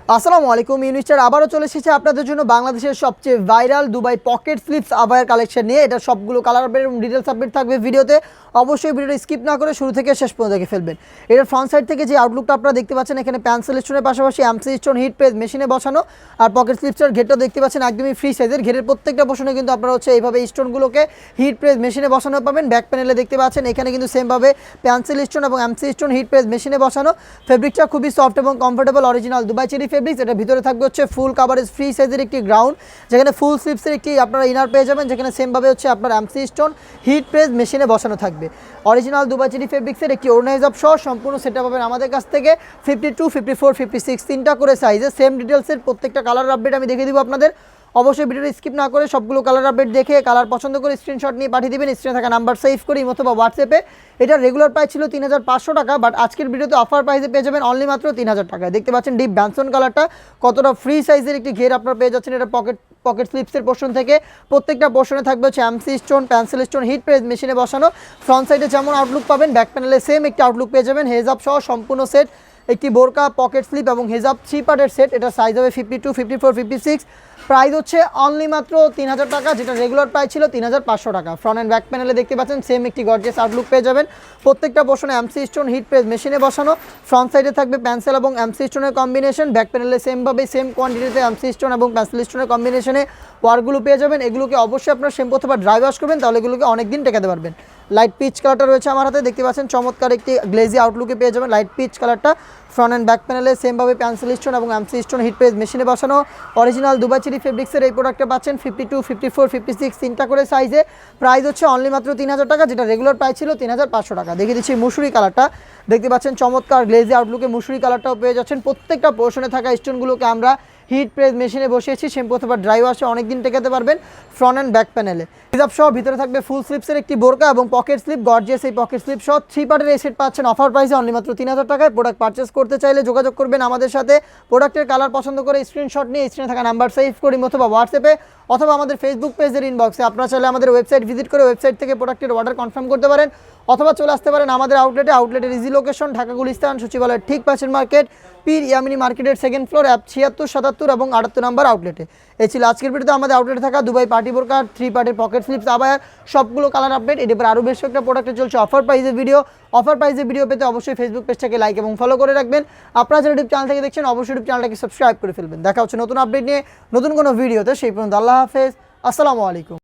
আসসালামু আলাইকুম, ইউনিস্টার আবারও চলে এসেছে আপনাদের জন্য বাংলাদেশের সবচেয়ে ভাইরাল দুবাই পকেট স্লিপস আবায়ার কালেকশন নিয়ে। এটা সবগুলো কালার আপডেট এবং ডিটেলস আপডেট থাকবে ভিডিওতে। অবশ্যই ভিডিওটা স্কিপ না করে শুরু থেকে শেষ পর্যন্ত দেখে ফেলবেন। এটার ফ্রন্ট সাইড থেকে যে আউটলুকটা আপনারা দেখতে পাচ্ছেন, এখানে পেন্সিল স্টোনের পাশাপাশি এমসি স্টোন হিট প্রেস মেশিনে বসানো, আর পকেট স্লিপসের ঘেরটাও দেখতে পাচ্ছেন একদমই ফ্রি সাইজের। ঘেরের প্রত্যেকটা পোর্শনে কিন্তু আপনারা এইভাবে স্টোনগুলোকে হিট প্রেস মেশিনে বসানো পাবেন। ব্যাক প্যানেলে দেখতে পাচ্ছেন এখানে কিন্তু সেমভাবে পেন্সিল স্টোন এবং এমসি স্টোন হিট প্রেস মেশিনে বসানো। ফেব্রিকটা খুবই সফট এবং comfortable, original Dubai cherry fabrics. এটা ভিতরে থাকবে ফুল কাভারেজ ফ্রি সাইজের একটি গ্রাউন্ড, যেখানে ফুল স্লিপসের একটি আপনারা ইনার পেয়ে যাবেন, যেখানে সেমভাবে আপনার এমসি স্টোন হিট প্রেস মেশিনে বসানো থাকবে। অরিজিনাল দুবাই চেরি ফেব্রিক্সের একটি ওড়নাইজ অফ সহ সম্পূর্ণ সেটটা পাবেন আমাদের কাছ থেকে। 52, 54, 56 তিনটা করে সাইজে সেম ডিটেলসের প্রত্যেকটা কালার আপডেট আমি দেখিয়ে দিব আপনাদের। অবশ্যই ভিডিওটা স্কিপ না করে সবগুলো কালার আপডেট দেখে কালার পছন্দ করে স্ক্রিনশট নিয়ে পাঠিয়ে দেবেন। স্ক্রিনে থাকা নাম্বার সেভ করি অথবা হোয়াটসঅ্যাপে। এটা রেগুলার প্রাইস ছিল 3500 টাকা, বাট আজকের ভিডিওতে অফার প্রাইসে পেয়ে যাবেন অনলি মাত্র 3000 টাকায়। দেখতে পাচ্ছেন ডিপ ব্যানসন কালারটা কতটা ফ্রি সাইজের একটি ঘের আপনারা পেয়ে যাচ্ছেন। এটা পকেট স্লিপসের পোর্শন থেকে প্রত্যেকটা পোর্শনে থাকবে MC stone pencil stone hit press মেশিনে বসানো। ফ্রন্ট সাইডে যেমন আউটলুক পাবেন, ব্যাক প্যানেলে সেম একটি আউটলুক পেয়ে যাবেন। হেজাব সহ সম্পূর্ণ সেট, একটি বোরকা, পকেট স্লিপ এবং হেজাব 3 পার্টের সেট। এটা সাইজ হবে 52, 54, 56। প্রাইস হচ্ছে অনলি মাত্র 3000 টাকা, যেটা রেগুলার প্রাইস ছিল 3500 টাকা। ফ্রন্ট অ্যান্ড ব্যাক প্যানেলে দেখতে পাচ্ছেন সেম একটি গর্জিয়াস আউটলুক পেয়ে যাবেন। প্রত্যেকটা পোর্শনে এমসি স্টোন হিট প্রেস মেশিনে বসানো। ফ্রন্ট সাইডে থাকবে পেন্সিল এবং এমসি স্টোনের কম্বিনেশন। ব্যাক প্যানেলে সেমভাবে সেম কোয়ান্টিটিতে এমসি স্টোন এবং পেন্সিল স্টোনের কম্বিনেশনে ওয়ারগুলো পেয়ে যাবেন। এগুলোকে অবশ্যই আপনার শ্যাম্পু অথবা ড্রাই ওয়াশ করবেন, তাহলে এগুলোকে অনেক দিন টেকাতে পারবেন। লাইট পিচ কালারটা রয়েছে আমার হাতে, দেখতে পাচ্ছেন চমৎকার একটি গ্লেজি আউটলুকে পেয়ে যাবেন লাইট পিচ কালারটা। ফ্রন্ট অ্যান্ড ব্যাক প্যানেলে সেমভাবে পেন্সিল স্টোন এবং এমসি স্টোন হিট প্রেস মেশিনে বসানো। অরিজিনাল দুবাই চেরি ফেব্রিক্সের এই প্রোডাক্টটা পাচ্ছেন 52, 54, 56 তিনটা করে সাইজে। প্রাইস হচ্ছে অনলি মাত্র 3000 টাকা, যেটা রেগুলার প্রাইস ছিল 3500 টাকা। দেখিয়ে দিচ্ছি মুসুরি কালারটা, দেখতে পাচ্ছেন চমৎকার গ্লেজি আউটলুকে মুসুরি কালারটাও পেয়ে যাচ্ছেন। প্রত্যেকটা পোর্শনে থাকা স্টোনগুলোকে আমরা হিট প্রেস মেশিনে বসিয়েছি, শ্যাম্পু অথবা ড্রাই ওয়াশে অনেকদিন টেকাতে পারবেন। ফ্রন্ট অ্যান্ড ব্যাক প্যানেলে হিজাব সহ ভিতরে থাকবে ফুল স্লিপসের একটি বোরকা এবং পকেট স্লিপ, গর্জিয়াস এই পকেট স্লিপ সহ 3 পার্টের এই সেট পাচ্ছেন অফার প্রাইসে অনলি মাত্র 3000 টাকায়। প্রোডাক্ট পারচেস করতে চাইলে যোগাযোগ করবেন আমাদের সাথে। প্রোডাক্টের কালার পছন্দ করে স্ক্রিনশট নিয়ে স্ক্রিনে থাকা নাম্বার সেভ করি অথবা হোয়াটসঅ্যাপে অথবা আমাদের ফেসবুক পেজের ইনবক্সে। আপনারা চাইলে আমাদের ওয়েবসাইট ভিজিট করে ওয়েবসাইট থেকে প্রোডাক্টের অর্ডার কনফার্ম করতে পারেন, অথবা চলে আসতে পারেন আমাদের আউটলেটে। আউটলেটের ইজি লোকেশন ঢাকা গুলিস্তান সচিবালয়ের ঠিক পাশের মার্কেট, পীর ইয়ামিনী মার্কেটের সেকেন্ড ফ্লোর, 76, 77 এবং 78 নম্বর আউটলেটে। এই ছিল আজকের ভিডিওতে আমাদের আউটলেটে থাকা দুবাই পার্টি বোরকা, 3 পার্টের পকেট স্লিপস আবায়ার সবগুলো কালার আপডেট। এর পর আরও বেশ একটা প্রোডাক্টে চলছে অফার প্রাইজের ভিডিও। অফার প্রাইজের ভিডিও পেতে অবশ্যই ফেসবুক পেজটাকে লাইক এবং ফলো করে রাখবেন। আপনারা যারা ইউটিউব চ্যানেল থেকে দেখছেন অবশ্যই ইউটিউব চ্যানেলটাকে সাবস্ক্রাইব করে ফেলবেন। দেখা হচ্ছে নতুন আপডেট নিয়ে নতুন কোনো ভিডিওতে। সেই পর্যন্ত আল্লাহ হাফেজ, আসসালামু আলাইকুম।